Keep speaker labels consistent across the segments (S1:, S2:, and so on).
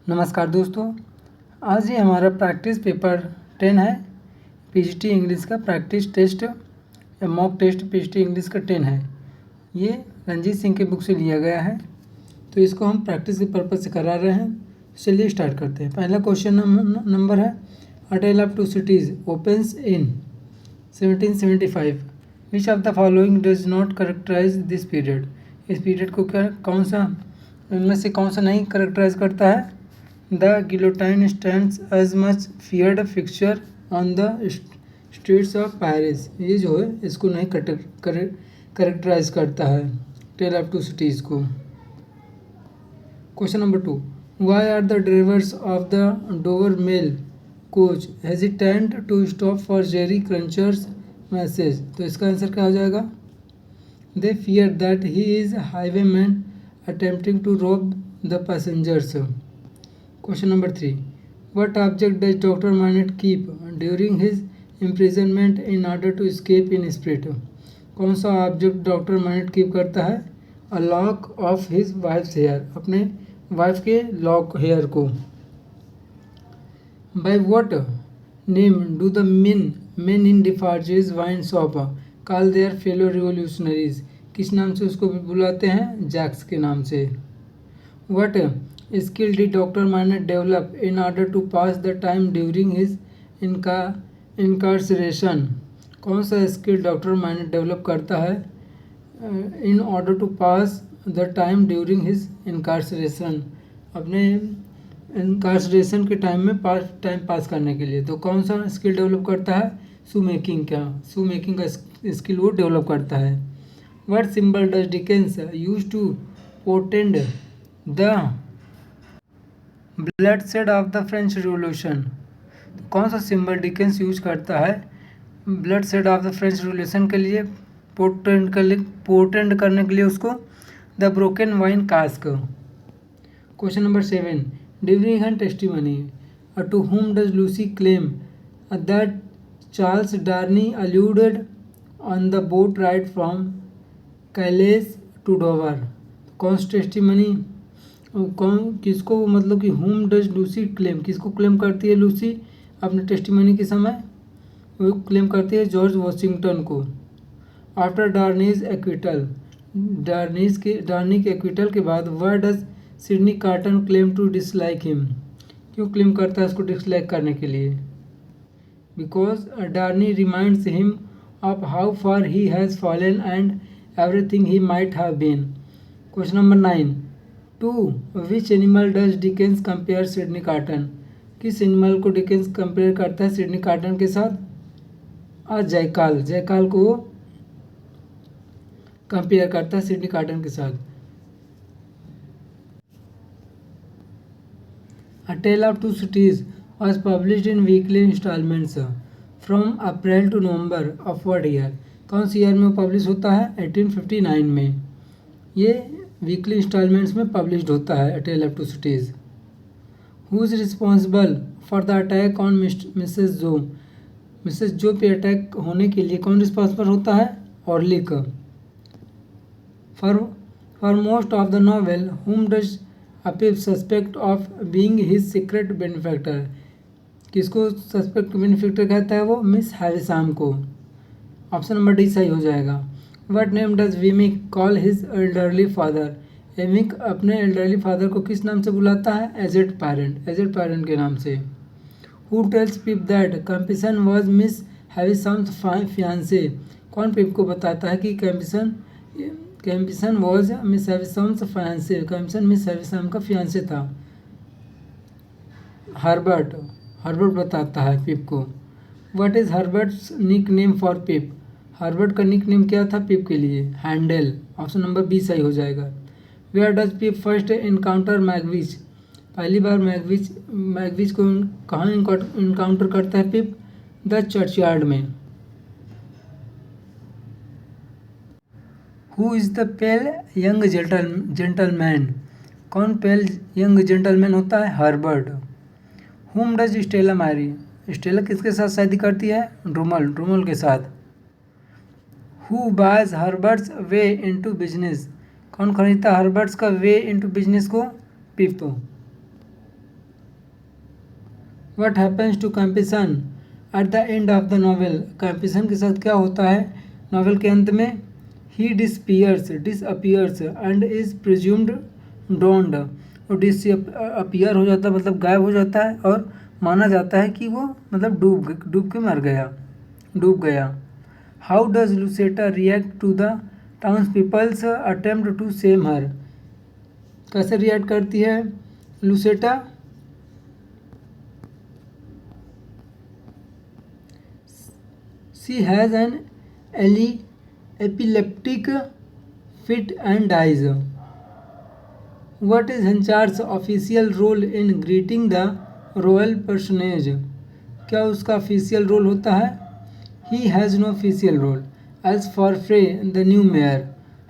S1: नमस्कार दोस्तों, आज ये हमारा प्रैक्टिस पेपर 10 है। पीजीटी इंग्लिश का प्रैक्टिस टेस्ट या मॉक टेस्ट पीजीटी इंग्लिश का 10 है। ये रंजीत सिंह के बुक से लिया गया है, तो इसको हम प्रैक्टिस के पर्पज़ से करा रहे हैं। चलिए स्टार्ट करते हैं। पहला क्वेश्चन नंबर है, a tale of two cities opens in 1775। Which of the following does not characterise this period. इस पीरियड को कौन सा इनमें से कौन सा नहीं करेक्टराइज करता है। The guillotine stands as much feared fixture on the streets of Paris। ये जो है इसको नहीं करेक्टराइज करता है, टेल ऑफ टू सिटीज़ को। Question number 2, why are the drivers of the Dover mail coach hesitant to stop for Jerry Cruncher's message. तो इसका आंसर क्या हो जाएगा। They fear that he is highwayman attempting to rob the passengers. Question number 3. What object does Dr. Manette keep during his imprisonment in order to escape in spirit? कौन सा object doctor MANET keep करता है। A lock of his wife's hair, अपने wife के lock hair को। By what name do the men in Defarge's wine shop call their fellow revolutionaries. किस नाम से उसको भी बुलाते हैं, जैक्स के नाम से। What skill did Dr. Manette develop in order to pass the time during his incarceration? कौन सा स्किल डॉक्टर मैनेट डेवलप करता है in order to pass the time during his incarceration, अपने इनकारसरेशन के टाइम में टाइम पास करने के लिए। तो कौन सा स्किल डेवलप करता है, शू मेकिंग का स्किल वो डेवलप करता है। What symbol does Dickens use to portend the bloodshed of the French Revolution. कौन सा सिंबल डिकेंस यूज करता है bloodshed of the French Revolution के लिए, पोर्टेंड करने के लिए उसको। The broken wine cask. Question number 7, during her testimony to whom does Lucy claim that Charles Darnay alluded on the boat ride from कैलेस to Dover. कौन सी testimony किसको, मतलब कि होम डज लूसी क्लेम, किसको claim करती है Lucy अपने testimony के समय, वो क्लेम करती है जॉर्ज वॉशिंगटन को। आफ्टर डार्नीज एक्विटल, डार्नी के एक्विटल के बाद why does Sydney Carton claim to dislike him. क्यों क्लेम करता है उसको डिसलाइक करने के लिए। Because Darnay reminds him of how far he has fallen and everything he might have been. Question number 9, to which animal does Dickens compare Sydney Carton. किस animal को Dickens compare करता है सिडनी कार्टन के साथ। जयकाल को compare करता है Sydney Carton के साथ। A tale of two cities was published in weekly instalments from April to November of what year. कौन सी ईयर में पब्लिश होता है, 1859 में। ये वीकली इंस्टॉलमेंट्स में पब्लिश्ड होता है a tale of two cities. Who is responsible for the attack on Mrs Joe. Mrs Joe पे अटैक होने के लिए कौन रिस्पॉन्सिबल होता है, Orlick. For most of the novel whom does Pip suspect of being his secret benefactor. किसको suspect benefactor कहता है वो, मिस हैविसाम को। ऑप्शन नंबर डी सही हो जाएगा। What name does Wemmick call his elderly father. Wemmick अपने एल्डरली फादर को किस नाम से बुलाता है, एजेड पेरेंट के नाम से। Who tells Pip that Compeyson was Miss Havisham's fiance. कौन पिप को बताता है कि Compeyson was Miss Havisham's fiance, Compeyson Miss Havisham का फियांसे था। हर्बर्ट बताता है पिप को। What is Herbert's nickname for Pip. Herbert का निक नेम क्या था पिप के लिए, हैंडल। ऑप्शन नंबर बी सही हो जाएगा। Where does Pip first encounter Magwitch. पहली बार मैगविच को कहाँ इनकाउंटर करता है पिप, द चर्चयार्ड में। Who is the pale young gentleman. कौन पेल यंग जेंटलमैन होता है, हर्बर्ट। हुम डज स्टेला मैरी। स्टेला किसके साथ शादी करती है, ड्रूमल के साथ। Who buys Herbert's way into business. कौन खरीदता हर्बर्ट्स का वे इनटू बिजनेस को, Pip. What happens to Compeyson at the end of the novel? Compeyson के साथ क्या होता है नॉवेल के अंत में? He disappears and is presumed drowned. वो डिसअपियर हो जाता है मतलब गायब हो जाता है, और माना जाता है कि वो मतलब डूब के मर गया, डूब गया। How does Lucetta react to the townspeople's attempt to save her? कैसे रिएक्ट करती है Lucetta? She has an epileptic fit and dies. What is Henchard's official role in greeting the royal personage? क्या उसका official role होता है? He has no official role. As for Frey, the new mayor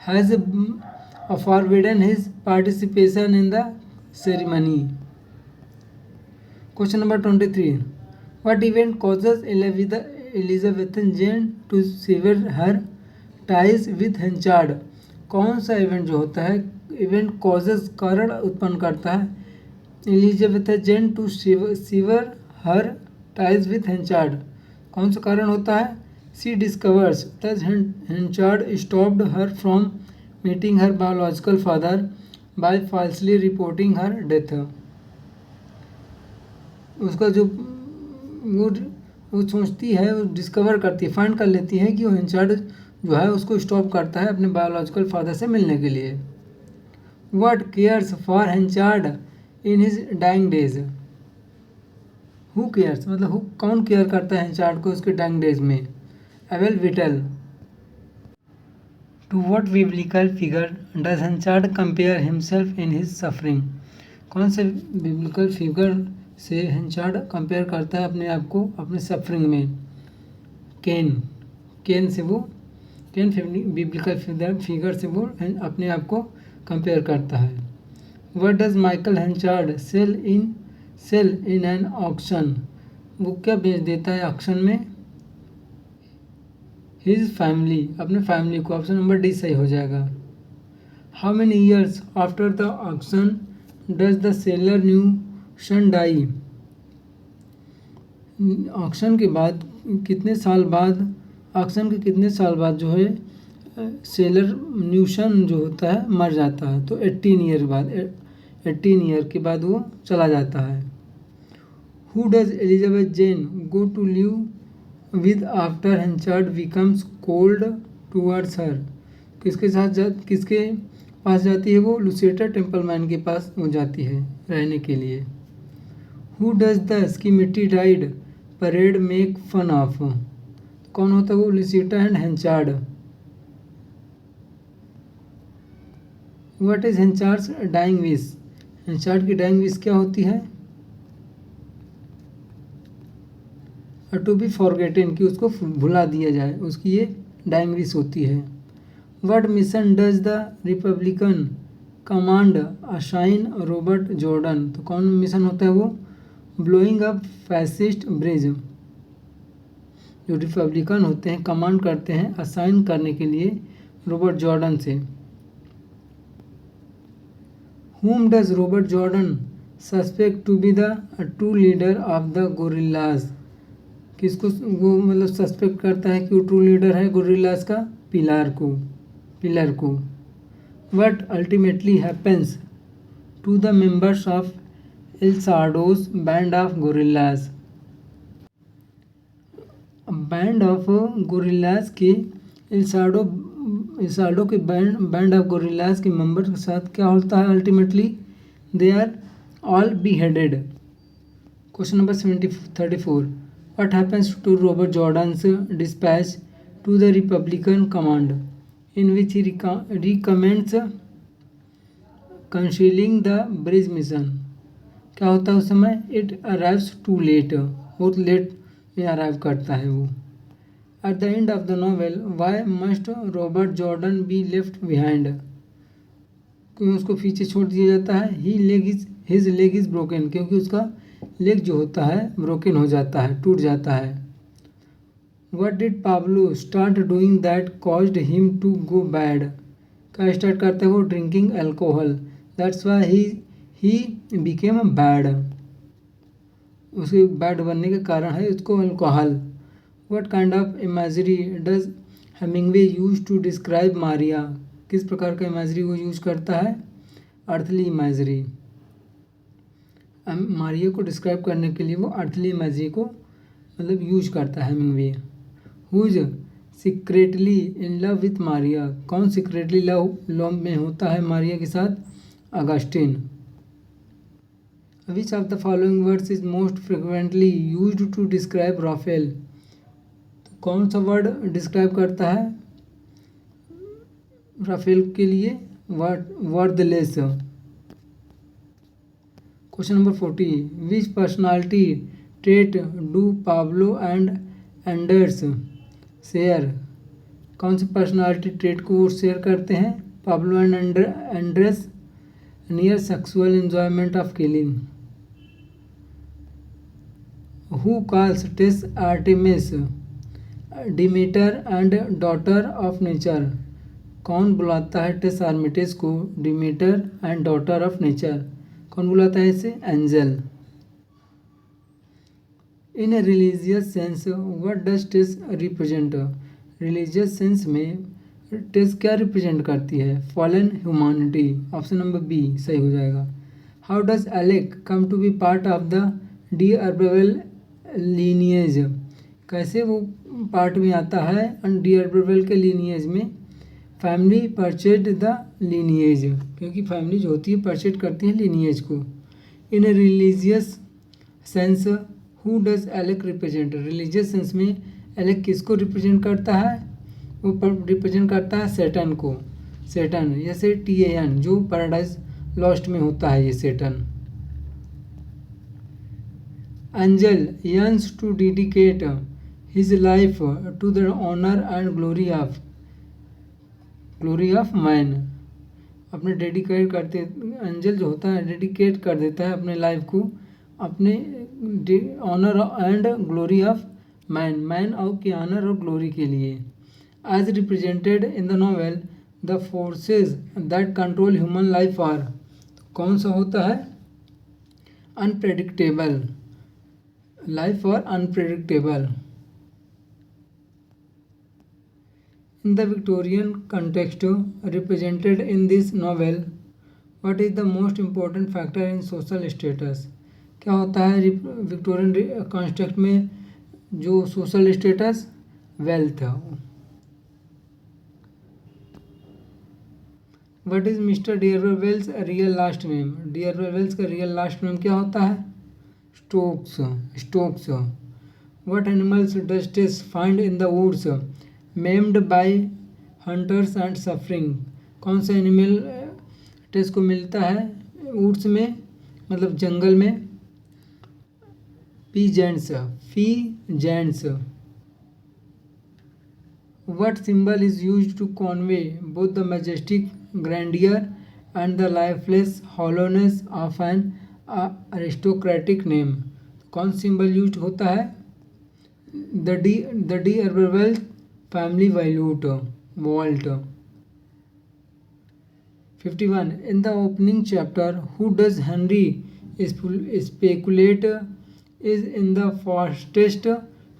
S1: has forbidden his participation in the ceremony. Question number 23. What event causes Elizabethan Jane to sever her ties with Henchard? कौन सा event जो होता है, event causes कारण उत्पन्न करता है Elizabeth Jane to sever her ties with Henchard? कौन सा कारण होता है? She discovers that Henchard stopped her from meeting her biological father by falsely reporting her death. उसका जो वो सोचती है, वो डिस्कवर करती है, फाइंड कर लेती है कि वो हेंचार्ड जो है उसको स्टॉप करता है अपने बायोलॉजिकल फादर से मिलने के लिए। What cares for Henchard in his dying days? Who cares मतलब कौन केयर करता है हेंचार्ड को उसके डाइंग डेज में? Abel Whittle. To what biblical figure does Henchard compare himself in his suffering? कौन से बिब्लिकल फिगर से हेंचार्ड कंपेयर करता है अपने आप को अपने सफरिंग में? केन से वो बिब्लिकल फिगर से वो अपने आप को कंपेयर करता है। What does Michael Henchard sell in an auction? वो क्या बेच देता है ऑक्शन में? हिज फैमिली, अपने फैमिली को। ऑप्शन नंबर डी सही हो जाएगा। How many years after the auction does the sailor Newson die? Auction के बाद कितने साल बाद, ऑक्शन के कितने साल बाद जो है सेलर न्यूशन जो होता है मर जाता है? तो 18 ईयर के बाद वो चला जाता है। Who does Elizabeth Jane go to live with after Henchard becomes cold towards her? किसके पास जाती है वो? लुसेटा टेम्पलमैन के पास वो जाती है रहने के लिए। Who does the skimmity ride parade make fun of? कौन होता है वो? Lucetta and Henchard. What is Henchard's dying wish? Henchard की डाइंग विश क्या होती है? टू बी फॉरगेटन, कि उसको भुला दिया जाए, उसकी ये डाइंग विश होती है। What mission does the Republican command assign Robert Jordan? तो कौन मिशन होता है वो? Blowing up fascist bridge. जो रिपब्लिकन होते हैं कमांड करते हैं असाइन करने के लिए रॉबर्ट जॉर्डन से। whom does Robert Jordan suspect to be the true leader of the guerrillas? किसको वो मतलब सस्पेक्ट करता है कि वो ट्रू लीडर है गोरिल्लाज का? पिलर को। What ultimately happens to the members of El Sordo's band of guerrillas? Band of guerrillas के एल्साडो के बैंड ऑफ गोरिल्लाज के मेंबर के साथ क्या होता है? Ultimately they are all beheaded. Question number 34. What happens to Robert Jordan's dispatch to the Republican command in which he recommends concealing the bridge mission? क्या होता है उस समय? It arrives too late. बहुत लेट में अराइव करता है वो। At the end of the novel, why must Robert Jordan be left behind? क्यों उसको पीछे छोड़ दिया जाता है? His leg is broken, क्योंकि उसका लेग जो होता है ब्रोकन हो जाता है, टूट जाता है। What did Pablo start doing that caused him to go bad? क्या स्टार्ट करता है वो? Drinking alcohol. That's why he became bad. उसके बैड बनने का कारण है उसको alcohol. What kind of imagery does Hemingway use to describe Maria? किस प्रकार का इमेजरी वो यूज करता है? Earthly imagery. मारिया को डिस्क्राइब करने के लिए वो अर्थली इमेजरी को मतलब यूज करता है Hemingway. Who is secretly in love with Maria? कौन सीक्रेटली लव में होता है मारिया के साथ? Agustin. Which of the following words is most frequently used to describe Rafael? तो कौन सा वर्ड डिस्क्राइब करता है राफेल के लिए? Worthless. Question number 40, which personality trait do Pablo and Andres share? कौन सी पर्सनालिटी ट्रेट को वो शेयर करते हैं Pablo and Andres? Near sexual enjoyment of killing. Who calls Tess Artemis Demeter and daughter of nature? कौन बुलाता है Tess Artemis को Demeter and daughter of nature? कौन बुलाता है इसे? Angel. In a religious sense what does Tess represent? Religious sense में टेस क्या रिप्रेजेंट करती है? Fallen humanity. Option number B सही हो जाएगा। How does Alec come to be part of the d'Urberville lineage? कैसे वो पार्ट में आता है डी अर्बेवेल के लीनिएज में? फैमिली परचेड द लीनिएज, क्योंकि फैमिली जो होती है परचेड करती है लीनिएज को। In a religious sense who does Alec represent? Religious sense में एलेक किसको रिप्रेजेंट करता है? वो रिप्रेजेंट करता है सेटन को। सेटन जैसे TAN जो पैराडाइज लॉस्ट में होता है ये Satan. Angel yearns to dedicate his life to the honour and glory of man. अपने डेडिकेट करते एंजल जो होता है डेडिकेट कर देता है अपने लाइफ को अपने honour and glory of man और के ऑनर और ग्लोरी के लिए। As represented in the novel the forces that control human life are? कौन सा होता है? अनप्रेडिक्टेबल। लाइफ और unpredictable. In the Victorian context represented in this novel, what is the most important factor in social status? क्या होता है Victorian context में जो social status? Wealth. What is Mr d'Urberville's real last name? D'Urberville's का real last name क्या होता है? Stokes. What animals does Tess find in the woods maimed by hunters and suffering? कौन सा एनिमल टेस को मिलता है वुड्स में मतलब जंगल में? फीजेंट्स। What symbol is used to convey both the majestic grandeur and the lifeless hollowness of an aristocratic name? कौन symbol use होता है? The d'Urberville family vault. 51. In the opening chapter, who does Henry speculate is in the fastest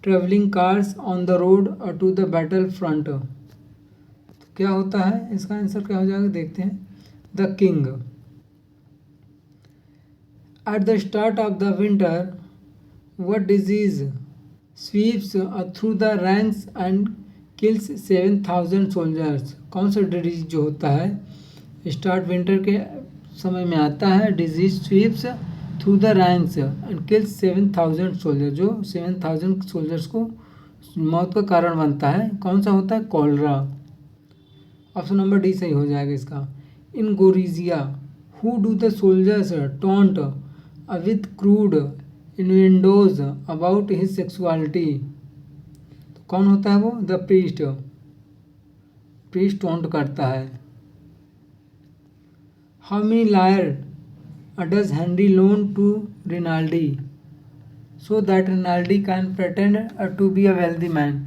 S1: traveling cars on the road to the battle front? तो क्या होता है इसका answer क्या हो जाएगा देखते हैं। The king. At the start of the winter what disease sweeps through the ranks and kills 7,000 soldiers? कौन सा डिजीज जो होता है स्टार्ट विंटर के समय में आता है? Disease sweeps through the ranks and kills 7,000 soldier, जो 7,000 सोल्जर्स को मौत का कारण बनता है। कौन सा होता है? कॉलरा। ऑप्शन नंबर डी सही हो जाएगा इसका। In Gorizia who do the soldiers taunt with crude innuendos about his sexuality? कौन होता है वो? द प्रीस्ट टॉन्ट करता है। How many lire does Henry loan to Rinaldi so that Rinaldi can pretend to be a wealthy man?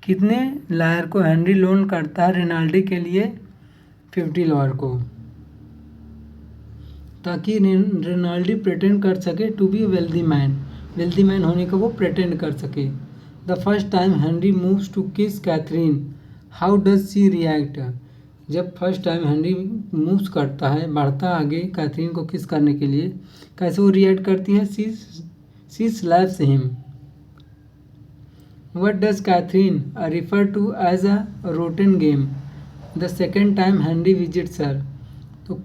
S1: कितने lire को Henry loan करता है रिनाल्डी के लिए? 50 लायर को। ताकि रेनाल्डी प्रेटेंड कर सके टू बी वेल्दी मैन होने का वो प्रेटेंड कर सके। The first time Henry moves to kiss Catherine, how does she react. जब फर्स्ट टाइम हेनरी मूव्स करता है, बढ़ता आगे कैथरीन को किस करने के लिए, कैसे वो रिएक्ट करती है, she slaps him. What does Catherine refer to as a rotten game the second time Henry visits her? तो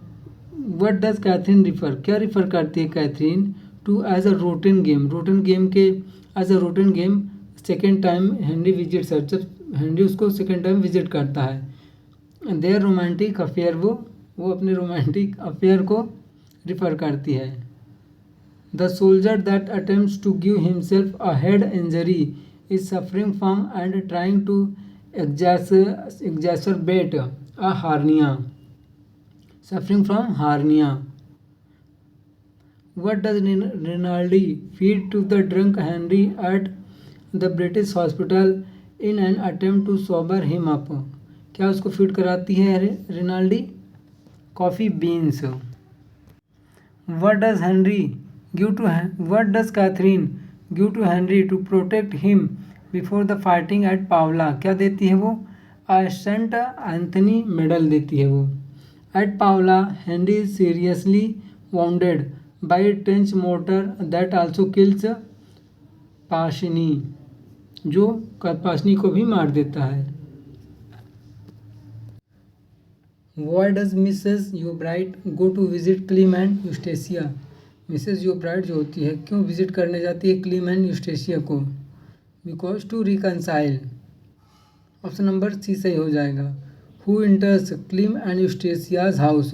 S1: what does Catherine refer, क्या रिफ़र करती है Catherine to as a rotten game के as a rotten game second time Henry visits her, जब Henry उसको second time visit करता है। There romantic affair, वो अपने रोमांटिक अफेयर को रिफ़र करती है। The soldier that attempts to give himself a head injury is suffering from and trying to exacerbate a hernia. Suffering from hernia. What does Rinaldi feed to the drunk Henry at the British hospital in an attempt to sober him up? क्या उसको feed कराती है Rinaldi? Coffee beans. What does Catherine give to Henry to protect him before the fighting at Pavla? क्या देती है वो? Saint Anthony medal देती है वो। At Plava Henry is seriously wounded by a trench mortar that also kills Passini, जो Passini को भी मार देता है। Why does Mrs Yeobright go to visit Clym and Eustacia? Mrs Yeobright जो होती है क्यों विजिट करने जाती है क्लीम एंड यूस्टेसिया को? Because to reconcile. Option number C सही हो जाएगा। Who enters Clym and Eustacia's house?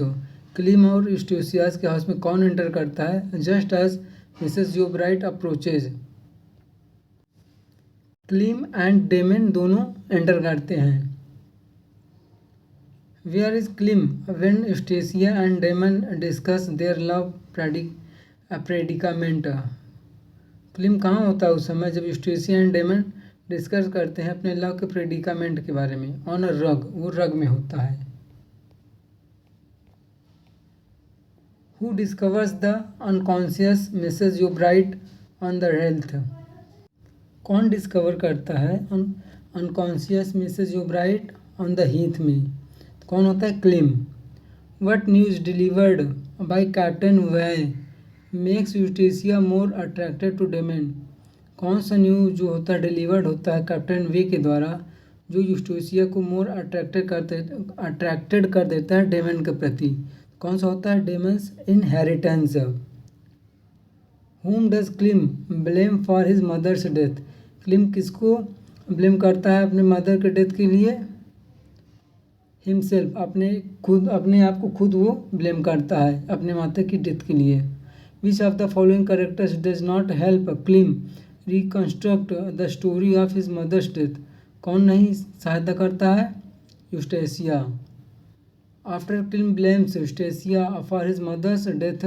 S1: Clym और यूस्टेसियाज के हाउस में कौन एंटर करता है? Just as Mrs Yeobright approaches. Clym and Damon दोनों एंटर करते हैं। Where is Clym when Eustacia and Damon discuss their love predicament? Clym कहाँ होता है उस समय जब यूस्टेसिया एंड डेमन डिस्कस करते हैं अपने लव के प्रेडिकामेंट के बारे में? ऑन अ रग, वो रग में होता है। Who discovers the unconscious Mrs Yeobright on the heath? कौन डिस्कवर करता है unconscious Mrs Yeobright on the heath में? कौन होता है? Clym. What news delivered by Captain Vye makes Eustacia more attracted to Damon? कौन सा न्यूज़ जो होता है डिलीवर्ड होता है कैप्टन वे के द्वारा जो यूस्टेसिया को मोर अट्रैक्टेड कर देता है डेमन के प्रति? कौन सा होता है? Damon's inheritance. whom does Clym blame for his mother's death? क्लीम किसको ब्लेम करता है अपने मदर के डेथ के लिए? हिमसेल्फ, अपने आप को खुद वो ब्लेम करता है अपने माता की डेथ के लिए। Which of the following characters does not help Clym reconstruct the story of his mother's death? कौन नहीं सहायता करता है? Eustacia. After Clym blames Eustacia for his mother's death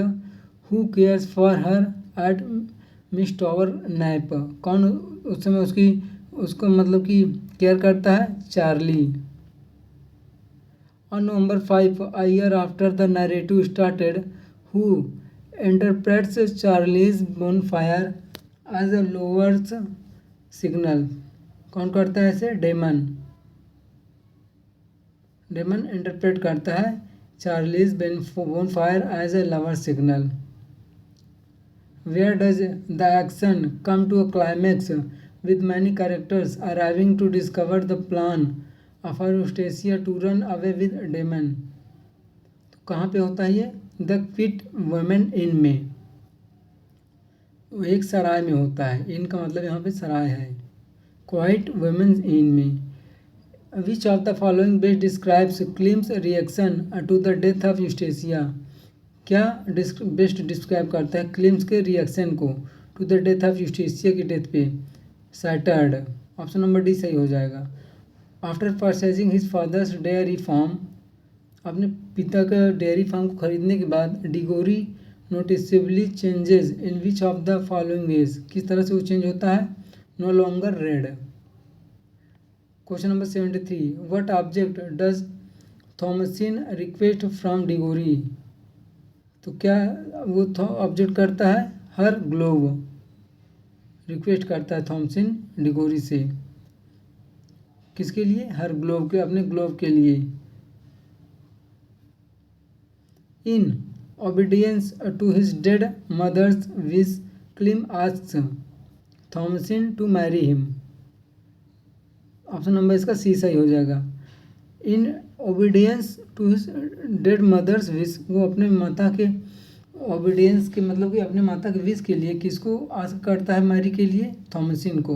S1: who cares for her at Mistover Knap? कौन उस समय उसको मतलब कि केयर करता है? Charley. On November 5, a year after the narrative started, who interprets Charlie's bonfire as a lover's signal? कौन करता है ऐसे? डेमन। डेमन इंटरप्रेट करता है Charlie's bonfire as a lover's signal. Where does the action come to a climax with many characters arriving to discover the plan of Eustacia to run away with Damon? तो कहाँ पे होता है ये? The quit women inn में, वो एक सराय में होता है। इन का मतलब यहाँ पे सराय है। क्वाइट वुमेन इन में। Which of the following best describes Clym's reaction to the death of Eustacia? क्या बेस्ट डिस्क्राइब करता है क्लीम्स के रिएक्शन को to the death of Eustacia की डेथ पे? सैटर्ड। ऑप्शन नंबर डी सही हो जाएगा। After purchasing his father's dairy farm, अपने पिता का डेयरी फार्म को खरीदने के बाद Digory noticeably changes in which of the following ways? किस तरह से वो चेंज होता है? No longer red. Question number 73, what object does Thomasin request from Digory? तो क्या वो ऑब्जेक्ट करता है, हर ग्लोव, रिक्वेस्ट करता है थॉमसन डिगोरी से, किसके लिए, हर ग्लोव के, अपने ग्लोव के लिए। इन obedience to his dead mother's wish, Klim asks Thomasin to marry him। Option number इसका सी सही हो जाएगा। In obedience to his dead mother's wish, वो अपने माता के ओबीडियंस के मतलब कि अपने माता के विश के लिए किसको आस्क करता है मैरी के लिए, थॉमसिन को।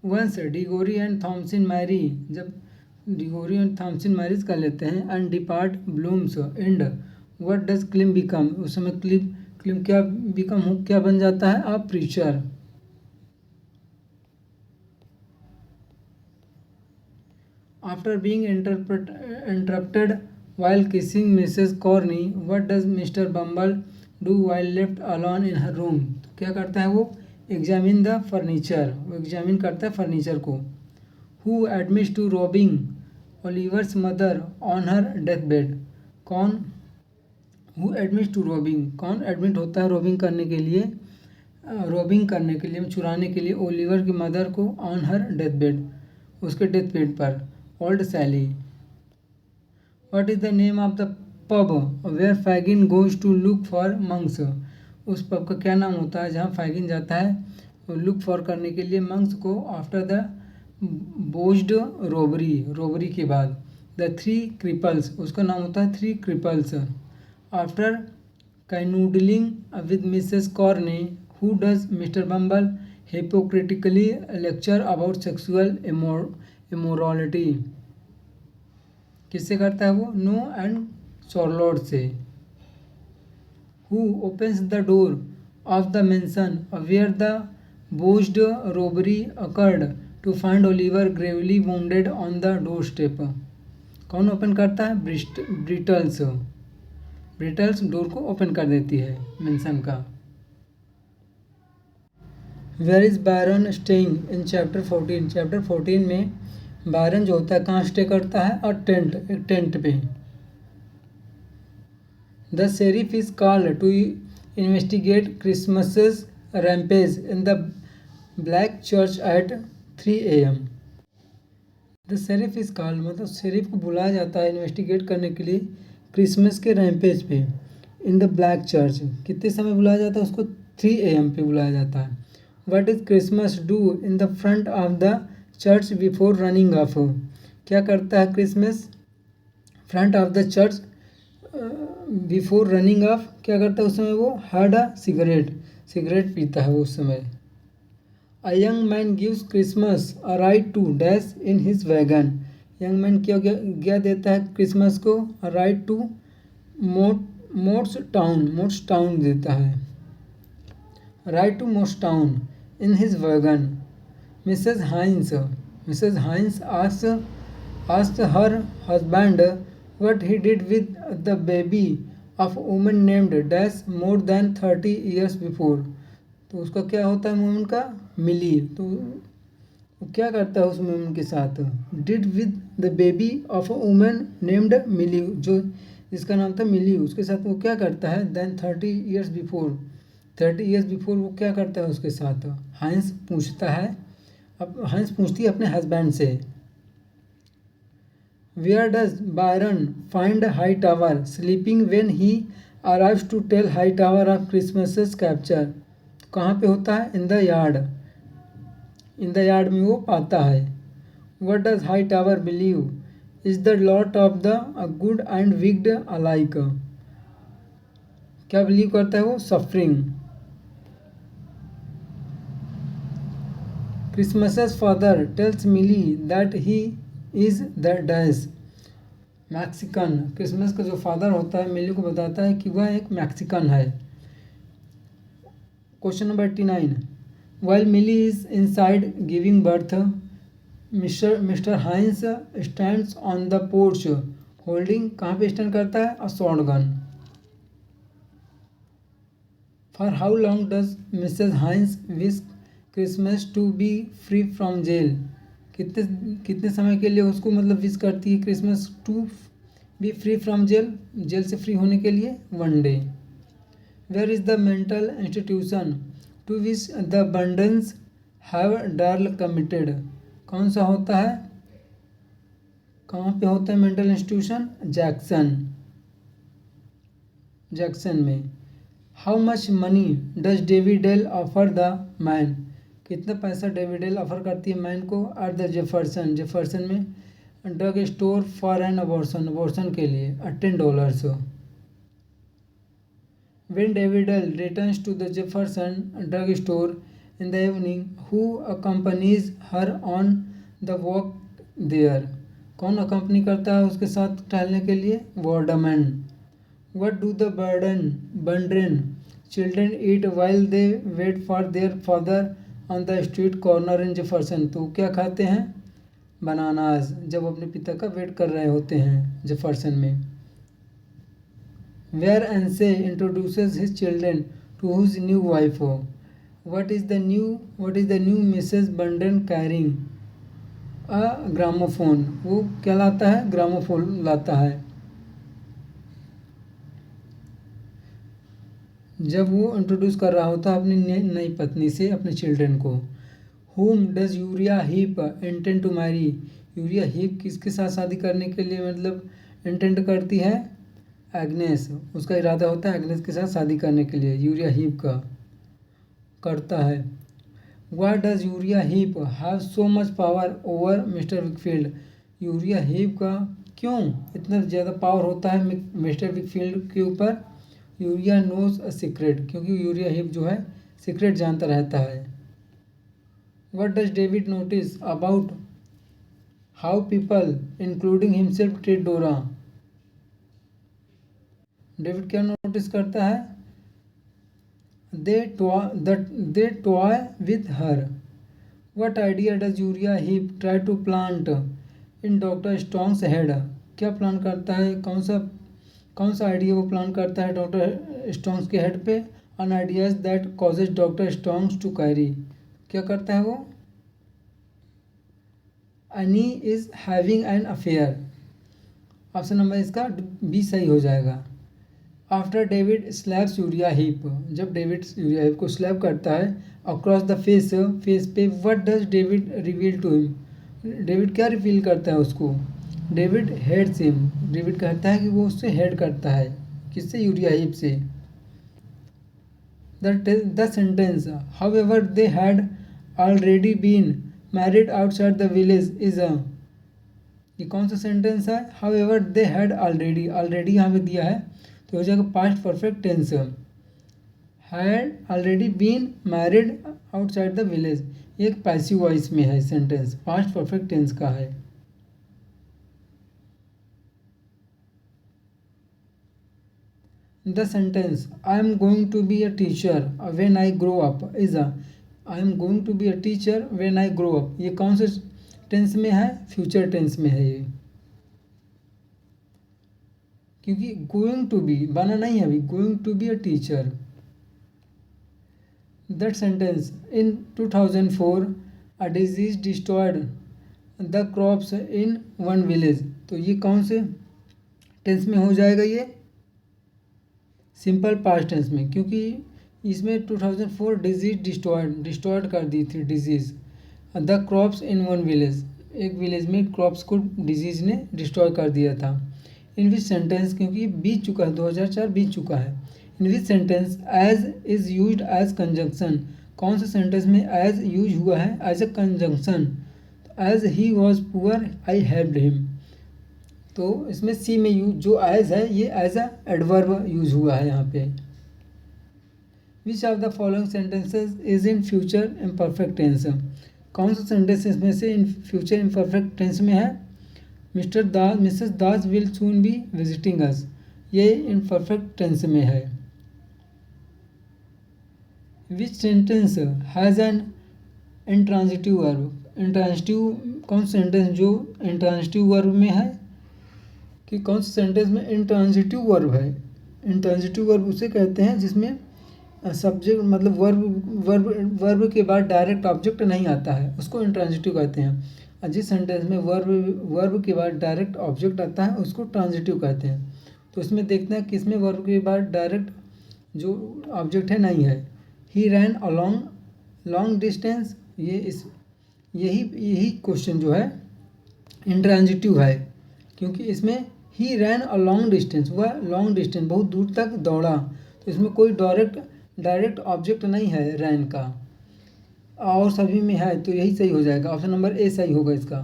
S1: Once Diggory and Thomasin marry, जब डिगोरी एंड थॉमसिन मैरिज कर लेते हैं, and depart Blooms End what does Clym become, उस समय क्लिम क्या बिकम हो, क्या बन जाता है, a preacher. After being interrupted while kissing Mrs. Corney, what does Mr. Bumble do while left alone in her room? तो क्या करता है वो, एग्जामिन द फर्नीचर, वो एग्जामिन करता है फर्नीचर को। Who admits to robbing Oliver's mother on her deathbed? कौन, Who admits to robbing, कौन एडमिट होता है रॉबिंग करने के लिए, रॉबिंग करने के लिए, छुड़ाने के लिए ओलिवर की मदर को, ऑन हर डेथ बेड, उसके डेथ बेड पर, old Sally. What is the name of the pub where Fagin goes to look for Monks, उस पब का क्या नाम होता है जहाँ फैगिन जाता है लुक फॉर करने के लिए मंक्स को, आफ्टर द बोज्ड रोबरी के बाद। द थ्री क्रिपल्स, उसका नाम होता है three cripples. After canoodling with Mrs Corney, who does Mr Bumble hypocritically lecture about sexual immorality, किससे करता है वो, नो एंड शॉर्लोट से। Who opens the door of the mansion where the botched robbery occurred to find Oliver gravely wounded on the doorstep, कौन open करता है, ब्रिटल्स door को open कर देती है मेंशन का। Where is Byron staying in chapter 14, chapter 14 में Byron जो होता है कहाँ स्टे करता है, और टेंट, एक टेंट पे। The sheriff is called to investigate Christmas rampage in the black church at 3 AM। The sheriff is called मतलब शेरिफ को बुलाया जाता है इन्वेस्टिगेट करने के लिए क्रिसमस के रैम्पेज पे, इन द ब्लैक चर्च, कितने समय बुलाया जाता है उसको, 3 AM पे बुलाया जाता है। What is Christmas do in the front of the church before running of, क्या करता है Christmas front of the church before running of, क्या करता है उस समय वो, हैड अ सिगरेट पीता है वो उस समय। A young man gives Christmas a ride to dash in his wagon, young man क्या देता है क्रिसमस को, a ride to Mottstown देता है, ride to Mottstown in his wagon. Mrs. Hines asked her husband what he did with the baby of a woman named Dash more than 30 years before। तो उसका क्या होता है woman का, मिली, तो वो क्या करता है उस वुमन के साथ, did with the baby of a woman named Milly, जो जिसका नाम था मिली, उसके साथ वो क्या करता है, देन 30 years बिफोर वो क्या करता है उसके साथ। हाइंस पूछता है, अब हंस पूछती है अपने हस्बैंड से। Where does Byron find Hightower sleeping when he arrives to tell Hightower of Christmas capture, कहाँ पे होता है, इन द यार्ड में वो पाता है। What does high tower believe is the lot of the good and wicked alike, क्या believe करता है वो, suffering. Christmas's father tells Millie that he is the dash Mexican, Christmas का जो फादर होता है मिली को बताता है कि वह एक मैक्सिकन है। Question number 89, while Milly is inside giving birth, Mr Hines stands on the porch holding, कहाँ पे स्टैंड करता है, a short gun. For how long does Mrs Hines wish Christmas to be free from jail, कितने समय के लिए उसको मतलब विश करती है Christmas to be free from jail, jail से फ्री होने के लिए, one day. Where is the mental institution to which the Bundrens have Darl committed, कौन सा होता है, कहाँ पे होता है मेंटल इंस्टीट्यूशन, जैक्सन, जैक्सन में। How much money does Dewey Dell offer the man, कितना पैसा डेविडेल ऑफर करती है मैन को, एट द जेफरसन, जेफरसन में drug store for an abortion, abortion के लिए $10। When Davidel returns to the Jefferson drugstore in the evening, who accompanies her on the walk there? कौन accompany करता है उसके साथ टहलने के लिए, वार्डमैन। What do the Bundren children eat while they wait for their father on the street corner in Jefferson? तो क्या खाते हैं, बनानाज, जब अपने पिता का वेट कर रहे होते हैं जेफरसन में। Where Anse introduces his children to his new wife. What is the new Mrs. Bundon carrying? A gramophone. वो क्या लाता है, ग्रामोफोन लाता है। जब वो इंट्रोड्यूस कर रहा होता है अपनी नई पत्नी से अपने चिल्ड्रन को। Whom does Uriah Heep intend to marry? Uriah Heep किसके साथ शादी करने के लिए मतलब इंटेंड करती है, एग्नेस, उसका इरादा होता है एग्नेस के साथ शादी करने के लिए, यूरिया हीप का करता है। Why does Uriah Heep have so much power over Mr Wickfield? Uriah Heep का क्यों इतना ज़्यादा पावर होता है मिस्टर विकफील्ड के ऊपर? यूरिया नोज अ सीक्रेट, क्योंकि यूरिया हीप जो है सीक्रेट जानता रहता है। What does David notice about how people including himself treat Dora? David क्या नोटिस करता है, they toy with her. What idea does Uriah Heep try to plant in Doctor Strong's head? क्या plan करता है, कौन सा आइडिया वो plan करता है डॉक्टर स्टोंग्स के हेड पे? An ideas that causes Doctor Strong's to carry, क्या करता है वो, Annie is having an affair. Option number इसका बी सही हो जाएगा। After David slaps Uriah Heep, जब डेविड यूरिया हीप को स्लैब करता है अक्रॉस द फेस, फेस पे, what does David reveal to him? David क्या रिवील करता है उसको? डेविड हेड्स हिम, डेविड कहता है कि वो उससे हेड करता है, किससे, यूरिया हीप से। The sentence however they had already been married outside the village is a, ये कौन सा सेंटेंस है? However they had already, already यहाँ पे दिया है तो हो जाएगा past perfect tense, had already been married outside the village, एक पैसिव वॉइस में है सेंटेंस, पास्ट परफेक्ट टेंस का है। The sentence I am going to be a teacher when I grow up is a, I am going to be a teacher when I grow up, ये कौन से tense में है, future tense में है ये, क्योंकि गोइंग टू बी बना नहीं है अभी, going to be a teacher. That sentence in 2004 a disease destroyed the crops in one village, तो ये कौन से टेंस में हो जाएगा, ये सिंपल पास्ट टेंस में, क्योंकि इसमें 2004 डिजीज डिस्ट्रॉयड कर दी थी disease, the crops in one village, एक विलेज में क्रॉप्स को डिजीज़ ने डिस्ट्रॉय कर दिया था। इन विच सेंटेंस, क्योंकि बीत चुका है 2004 बीत चुका है। In which sentence as is used as conjunction, कौन से सेंटेंस में एज यूज हुआ है as a conjunction? As he was poor I helped him, तो इसमें सी में यूज जो एज है ये एज अ एडवर्ब यूज हुआ है यहाँ पे। Which of the following sentences is in future imperfect tense, कौन सा सेंटेंस इसमें से इन फ्यूचर इम्परफेक्ट टेंस में है? Mister Das Mrs Das will soon be visiting अस, ये इम्परफेक्ट टेंस में है। विच sentence has an intransitive verb, intransitive कौन सा सेंटेंस जो इंट्रांजिटिव वर्ब में है, कि कौन से सेंटेंस में इंट्रांजिटिव वर्ब है? इंट्रांजिटिव वर्ब उसे कहते हैं जिसमें सब्जेक्ट मतलब वर्ब के बाद डायरेक्ट ऑब्जेक्ट नहीं आता है, उसको इंट्रांजिटिव कहते हैं। जिस सेंटेंस में वर्ब के बाद डायरेक्ट ऑब्जेक्ट आता है उसको ट्रांजिटिव कहते हैं। तो इसमें देखते हैं किसमें वर्ब के बाद डायरेक्ट जो ऑब्जेक्ट है नहीं है। ही रैन अलॉन्ग लॉन्ग डिस्टेंस, यही क्वेश्चन जो है इंट्रांजिटिव है, क्योंकि इसमें ही रैन अ लॉन्ग डिस्टेंस, वह लॉन्ग डिस्टेंस बहुत दूर तक दौड़ा। तो इसमें कोई डायरेक्ट ऑब्जेक्ट नहीं है रैन का, और सभी में है, तो यही सही हो जाएगा। ऑप्शन नंबर ए सही होगा इसका।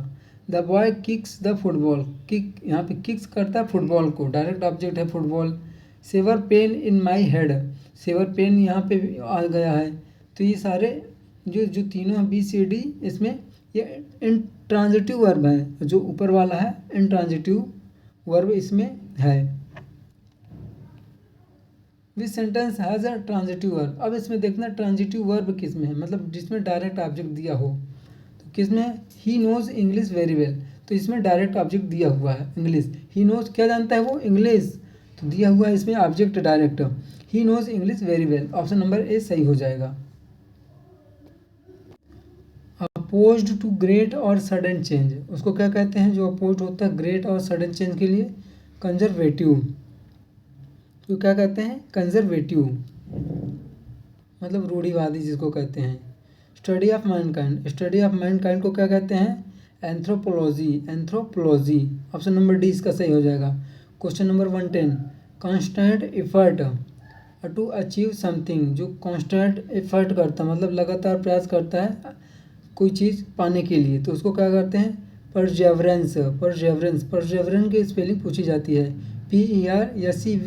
S1: The boy kicks the football, kick यहाँ पे किक्स करता है फुटबॉल को, डायरेक्ट ऑब्जेक्ट है football. Severe pain in my head, severe pain यहाँ पे भी आ गया है। तो ये सारे जो तीनों बी सी डी इसमें ये इंट्रांजिटिव वर्ब है, जो ऊपर वाला है इंट्रांजिटिव वर्ब इसमें है। विच sentence has a transitive verb, अब इसमें देखना ट्रांजिटिव वर्ब किस में है, मतलब जिसमें डायरेक्ट ऑब्जेक्ट दिया हो। तो किस में, he knows English very well, तो इसमें डायरेक्ट ऑब्जेक्ट दिया हुआ है इंग्लिश। ही नोज क्या जानता है वो, इंग्लिश, तो दिया हुआ है इसमें object direct, he knows English very well. Option number A सही हो जाएगा। अपोज्ड टू ग्रेट और सडन चेंज, उसको क्या कहते हैं जो अपोज्ड होता है ग्रेट और सडन चेंज के लिए, कंजर्वेटिव। तो क्या कहते हैं, कंजर्वेटिव, मतलब रूढ़िवादी जिसको कहते हैं। Study of mankind, study of mankind को क्या कहते हैं, anthropology, anthropology. Option number D इसका सही हो जाएगा। Question number 110, constant effort to achieve something, जो कांस्टेंट एफर्ट करता है मतलब लगातार प्रयास करता है कोई चीज़ पाने के लिए, तो उसको क्या करते हैं, परजेवरेंस। परजेवरेंस की स्पेलिंग पूछी जाती है, PERSEVERANCE।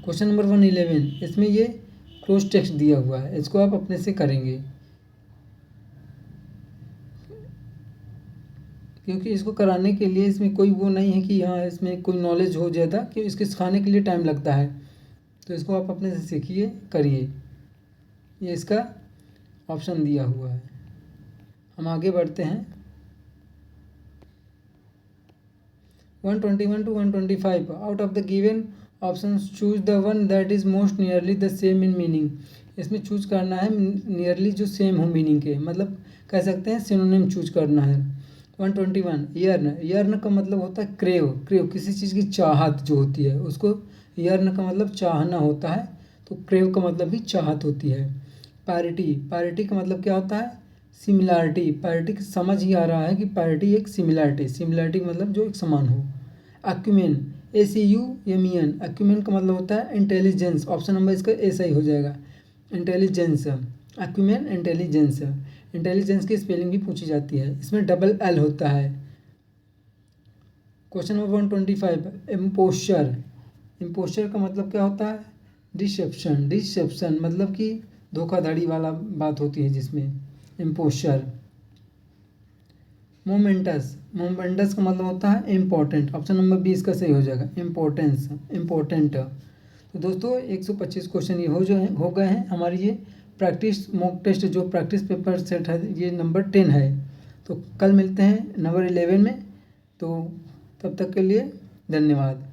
S1: क्वेश्चन नंबर 111, इसमें ये क्लोज टेक्स्ट दिया हुआ है, इसको आप अपने से करेंगे, क्योंकि इसको कराने के लिए इसमें कोई वो नहीं है कि यहाँ इसमें कोई नॉलेज हो ज़्यादा, कि इसके सिखाने के लिए टाइम लगता है। तो इसको आप अपने से सीखिए, करिए, ये इसका ऑप्शन दिया हुआ है। हम आगे बढ़ते हैं। 121 to 125, out of the given options choose the one that is most nearly the same in meaning. इसमें चूज करना है नियरली जो सेम हो मीनिंग के, मतलब कह सकते हैं सिनोनिम चूज करना है। 121, यर्न, यर्न का मतलब होता है क्रेव, क्रेव किसी चीज़ की चाहत जो होती है उसको यर्न का मतलब चाहना होता है, तो क्रेव का मतलब भी चाहत होती है। पैरिटी, पैरिटी का मतलब क्या होता है, सिमिलैरिटी, पैरिटी समझ ही आ रहा है कि पैरिटी एक सिमिलैरिटी मतलब जो एक समान हो। एक्यूमेन, ACUMEN, एक्यूमेन का मतलब होता है इंटेलिजेंस। ऑप्शन नंबर इसका ए सही हो जाएगा, इंटेलिजेंस, एक्यूमेन इंटेलिजेंस। इंटेलिजेंस की स्पेलिंग भी पूछी जाती है, इसमें डबल एल होता है। क्वेश्चन नंबर 125, इम्पोस्चर, इम्पोस्चर का मतलब क्या होता है, डिसेप्शन मतलब कि धोखाधड़ी वाला बात होती है जिसमें, इम्पोस्चर। मोमेंटस, मोमेंटस का मतलब होता है इम्पोर्टेंट। ऑप्शन नंबर बी इसका सही हो जाएगा, इम्पोर्टेंस, इम्पोर्टेंट। तो दोस्तों 125 क्वेश्चन ये हो गए हैं हमारी ये प्रैक्टिस मॉक टेस्ट, जो प्रैक्टिस पेपर सेट है ये नंबर 10 है। तो कल मिलते हैं नंबर 11 में, तो तब तक के लिए धन्यवाद।